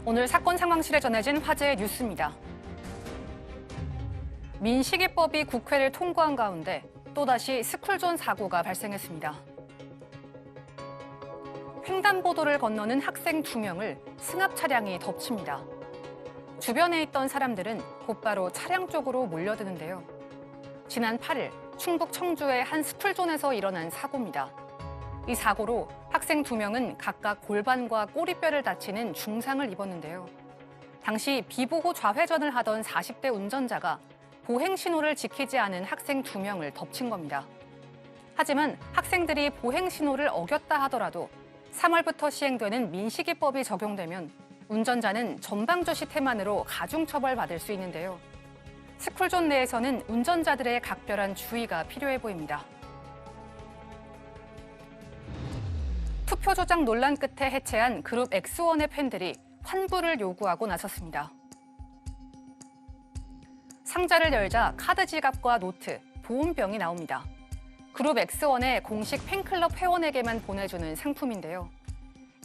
오늘 사건 상황실에 전해진 화제의 뉴스입니다. 민식이법이 국회를 통과한 가운데 또다시 스쿨존 사고가 발생했습니다. 횡단보도를 건너는 학생 2명을 승합 차량이 덮칩니다. 주변에 있던 사람들은 곧바로 차량 쪽으로 몰려드는데요. 지난 8일 충북 청주의 한 스쿨존에서 일어난 사고입니다. 이 사고로 학생 2명은 각각 골반과 꼬리뼈를 다치는 중상을 입었는데요. 당시 비보고 좌회전을 하던 40대 운전자가 보행 신호를 지키지 않은 학생 2명을 덮친 겁니다. 하지만 학생들이 보행 신호를 어겼다 하더라도 3월부터 시행되는 민식이법이 적용되면 운전자는 전방주시 태만으로 가중처벌받을 수 있는데요. 스쿨존 내에서는 운전자들의 각별한 주의가 필요해 보입니다. 투표 조작 논란 끝에 해체한 그룹 X1의 팬들이 환불을 요구하고 나섰습니다. 상자를 열자 카드 지갑과 노트, 보온병이 나옵니다. 그룹 X1의 공식 팬클럽 회원에게만 보내주는 상품인데요.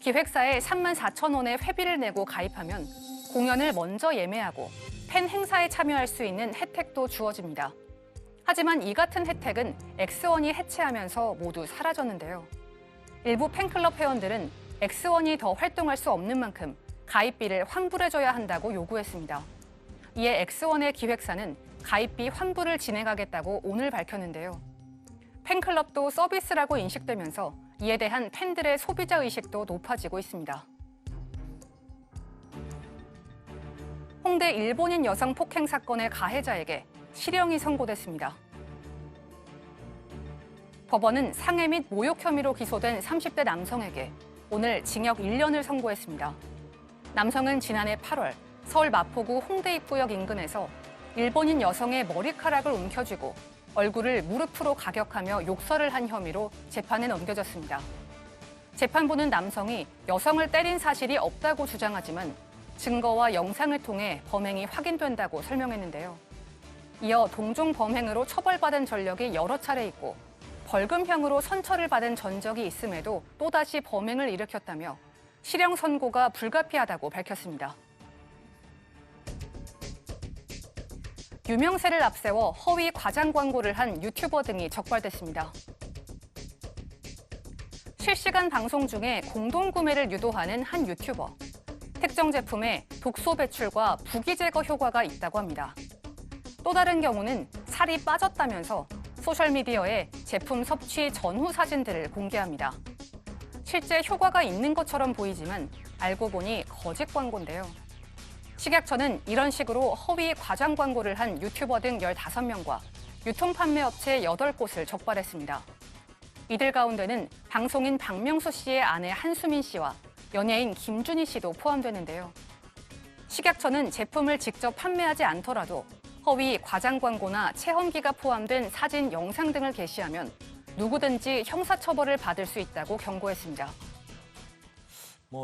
기획사에 34,000원의 회비를 내고 가입하면 공연을 먼저 예매하고 팬 행사에 참여할 수 있는 혜택도 주어집니다. 하지만 이 같은 혜택은 X1이 해체하면서 모두 사라졌는데요. 일부 팬클럽 회원들은 X1이 더 활동할 수 없는 만큼 가입비를 환불해줘야 한다고 요구했습니다. 이에 X1의 기획사는 가입비 환불을 진행하겠다고 오늘 밝혔는데요. 팬클럽도 서비스라고 인식되면서 이에 대한 팬들의 소비자 의식도 높아지고 있습니다. 홍대 일본인 여성 폭행 사건의 가해자에게 실형이 선고됐습니다. 법원은 상해 및 모욕 혐의로 기소된 30대 남성에게 오늘 징역 1년을 선고했습니다. 남성은 지난해 8월 서울 마포구 홍대입구역 인근에서 일본인 여성의 머리카락을 움켜쥐고 얼굴을 무릎으로 가격하며 욕설을 한 혐의로 재판에 넘겨졌습니다. 재판부는 남성이 여성을 때린 사실이 없다고 주장하지만 증거와 영상을 통해 범행이 확인된다고 설명했는데요. 이어 동종 범행으로 처벌받은 전력이 여러 차례 있고 벌금형으로 선처를 받은 전적이 있음에도 또다시 범행을 일으켰다며 실형 선고가 불가피하다고 밝혔습니다. 유명세를 앞세워 허위 과장 광고를 한 유튜버 등이 적발됐습니다. 실시간 방송 중에 공동 구매를 유도하는 한 유튜버. 특정 제품에 독소 배출과 부기 제거 효과가 있다고 합니다. 또 다른 경우는 살이 빠졌다면서 소셜미디어에 제품 섭취 전후 사진들을 공개합니다. 실제 효과가 있는 것처럼 보이지만 알고 보니 거짓 광고인데요. 식약처는 이런 식으로 허위 과장 광고를 한 유튜버 등 15명과 유통판매업체 8곳을 적발했습니다. 이들 가운데는 방송인 박명수 씨의 아내 한수민 씨와 연예인 김준희 씨도 포함되는데요. 식약처는 제품을 직접 판매하지 않더라도 허위 과장 광고나 체험기가 포함된 사진, 영상 등을 게시하면 누구든지 형사처벌을 받을 수 있다고 경고했습니다.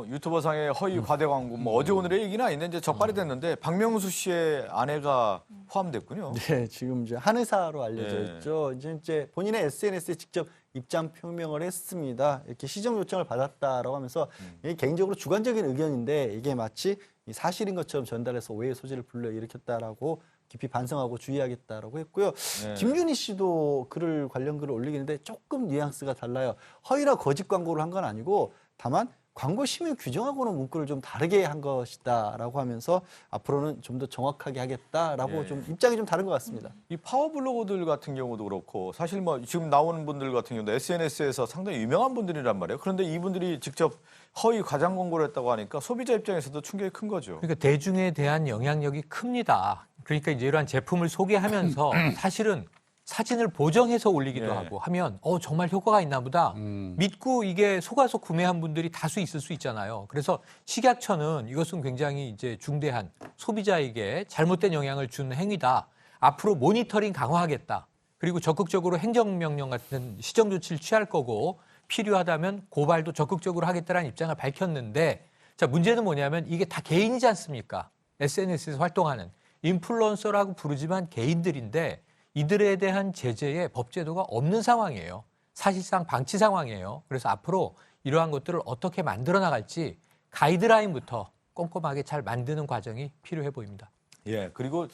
유튜버상의 허위 과대 광고, 어제 오늘의 얘기는 아닌데 이제 적발이 됐는데 박명수 씨의 아내가 포함됐군요. 네, 지금 이제 한의사로 알려져 네. 있죠. 이제 본인의 SNS에 직접 입장 표명을 했습니다. 이렇게 시정 요청을 받았다라고 하면서 이게 개인적으로 주관적인 의견인데 이게 마치 사실인 것처럼 전달해서 오해의 소지를 불러일으켰다라고 깊이 반성하고 주의하겠다라고 했고요. 네. 김준희 씨도 관련 글을 올리긴 했는데 조금 뉘앙스가 달라요. 허위나 거짓 광고를 한 건 아니고 다만 광고 심의 규정하고는 문구를 좀 다르게 한 것이다라고 하면서 앞으로는 좀 더 정확하게 하겠다라고 좀 입장이 좀 다른 것 같습니다. 이 파워블로거들 같은 경우도 그렇고 사실 지금 나오는 분들 같은 경우도 SNS에서 상당히 유명한 분들이란 말이에요. 그런데 이분들이 직접 허위 과장 광고를 했다고 하니까 소비자 입장에서도 충격이 큰 거죠. 그러니까 대중에 대한 영향력이 큽니다. 그러니까 이제 이러한 제품을 소개하면서 사실은 사진을 보정해서 올리기도 하고 하면 정말 효과가 있나 보다 믿고 이게 속아서 구매한 분들이 다수 있을 수 있잖아요. 그래서 식약처는 이것은 굉장히 이제 중대한 소비자에게 잘못된 영향을 준 행위다. 앞으로 모니터링 강화하겠다. 그리고 적극적으로 행정명령 같은 시정 조치를 취할 거고 필요하다면 고발도 적극적으로 하겠다라는 입장을 밝혔는데 자, 문제는 뭐냐면 이게 다 개인이지 않습니까? SNS에서 활동하는 인플루언서라고 부르지만 개인들인데 이들에 대한 제재에 법제도가 없는 상황이에요. 사실상 방치 상황이에요. 그래서 앞으로 이러한 것들을 어떻게 만들어 나갈지 가이드라인부터 꼼꼼하게 잘 만드는 과정이 필요해 보입니다. 예, 그리고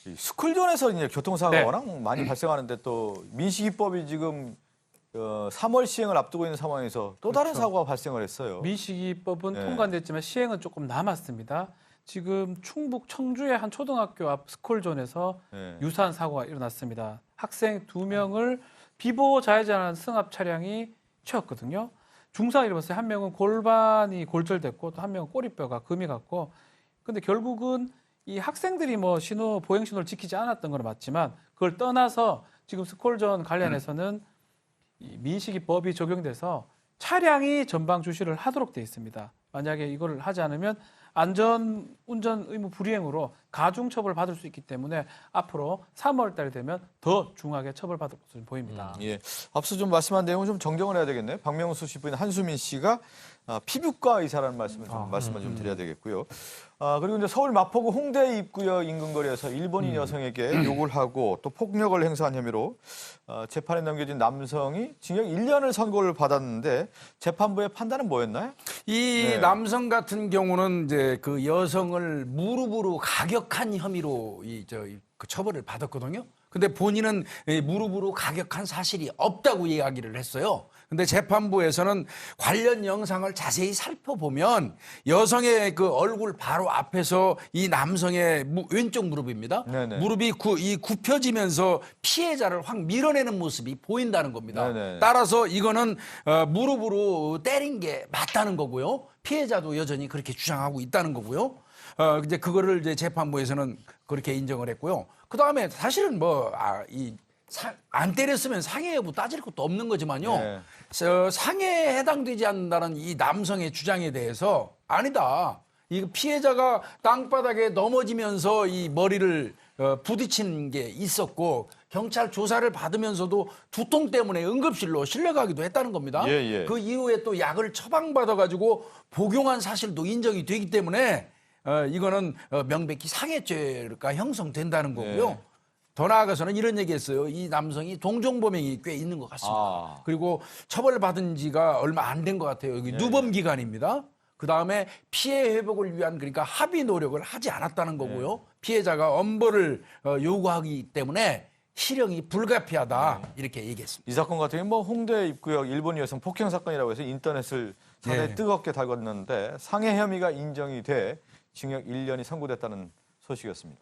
이 스쿨존에서 이제 교통사고가 네. 워낙 많이 발생하는데 또 민식이법이 지금 3월 시행을 앞두고 있는 상황에서 또 다른 그렇죠. 사고가 발생을 했어요. 민식이법은 네. 통과됐지만 시행은 조금 남았습니다. 지금 충북 청주의 한 초등학교 앞 스쿨존에서 예. 유사한 사고가 일어났습니다. 학생 2명을 비보호 좌회전하는 승합 차량이 치었거든요. 중상을 입었어요. 한 명은 골반이 골절됐고 또 한 명은 꼬리뼈가 금이 갔고, 근데 결국은 이 학생들이 뭐 보행 신호를 지키지 않았던 건 맞지만 그걸 떠나서 지금 스쿨존 관련해서는 이 민식이법이 적용돼서 차량이 전방 주시를 하도록 돼 있습니다. 만약에 이걸 하지 않으면 안전 운전 의무 불이행으로 가중 처벌 받을 수 있기 때문에 앞으로 3월 달이 되면 더 중하게 처벌받을 것으로 보입니다. 예. 앞서 좀 말씀한 내용을 좀 정정을 해야 되겠네요. 박명수 씨 부인 한수민 씨가 피부과 의사라는 말씀을 좀 드려야 되겠고요. 그리고 이제 서울 마포구 홍대 입구역 인근 거리에서 일본인 여성에게 욕을 하고 또 폭력을 행사한 혐의로 재판에 넘겨진 남성이 징역 1년을 선고를 받았는데 재판부의 판단은 뭐였나요? 이 네. 남성 같은 경우는 이제 그 여성을 무릎으로 가격한 혐의로 그 처벌을 받았거든요. 근데 본인은 이 무릎으로 가격한 사실이 없다고 이야기를 했어요. 근데 재판부에서는 관련 영상을 자세히 살펴보면 여성의 그 얼굴 바로 앞에서 이 남성의 왼쪽 무릎입니다. 네네. 무릎이 굽혀지면서 피해자를 확 밀어내는 모습이 보인다는 겁니다. 네네. 따라서 이거는 무릎으로 때린 게 맞다는 거고요. 피해자도 여전히 그렇게 주장하고 있다는 거고요. 이제 그거를 이제 재판부에서는 그렇게 인정을 했고요. 그 다음에 사실은 안 때렸으면 상해 여부 따질 것도 없는 거지만요. 네. 상해에 해당되지 않는다는 이 남성의 주장에 대해서 아니다. 이 피해자가 땅바닥에 넘어지면서 이 머리를 부딪히는 게 있었고 경찰 조사를 받으면서도 두통 때문에 응급실로 실려가기도 했다는 겁니다. 예, 예. 그 이후에 또 약을 처방받아가지고 복용한 사실도 인정이 되기 때문에 이거는 명백히 상해죄가 형성된다는 거고요. 네. 더 나아가서는 이런 얘기했어요. 이 남성이 동종범행이 꽤 있는 것 같습니다. 그리고 처벌받은 지가 얼마 안 된 것 같아요. 여기 누범 기간입니다. 그 다음에 피해 회복을 위한 그러니까 합의 노력을 하지 않았다는 거고요. 피해자가 엄벌을 요구하기 때문에 실형이 불가피하다 이렇게 얘기했습니다. 이 사건 같은 경우는 뭐 홍대 입구역 일본 여성 폭행 사건이라고 해서 인터넷을 상당히 네. 뜨겁게 달궜는데 상해 혐의가 인정이 돼 징역 1년이 선고됐다는 소식이었습니다.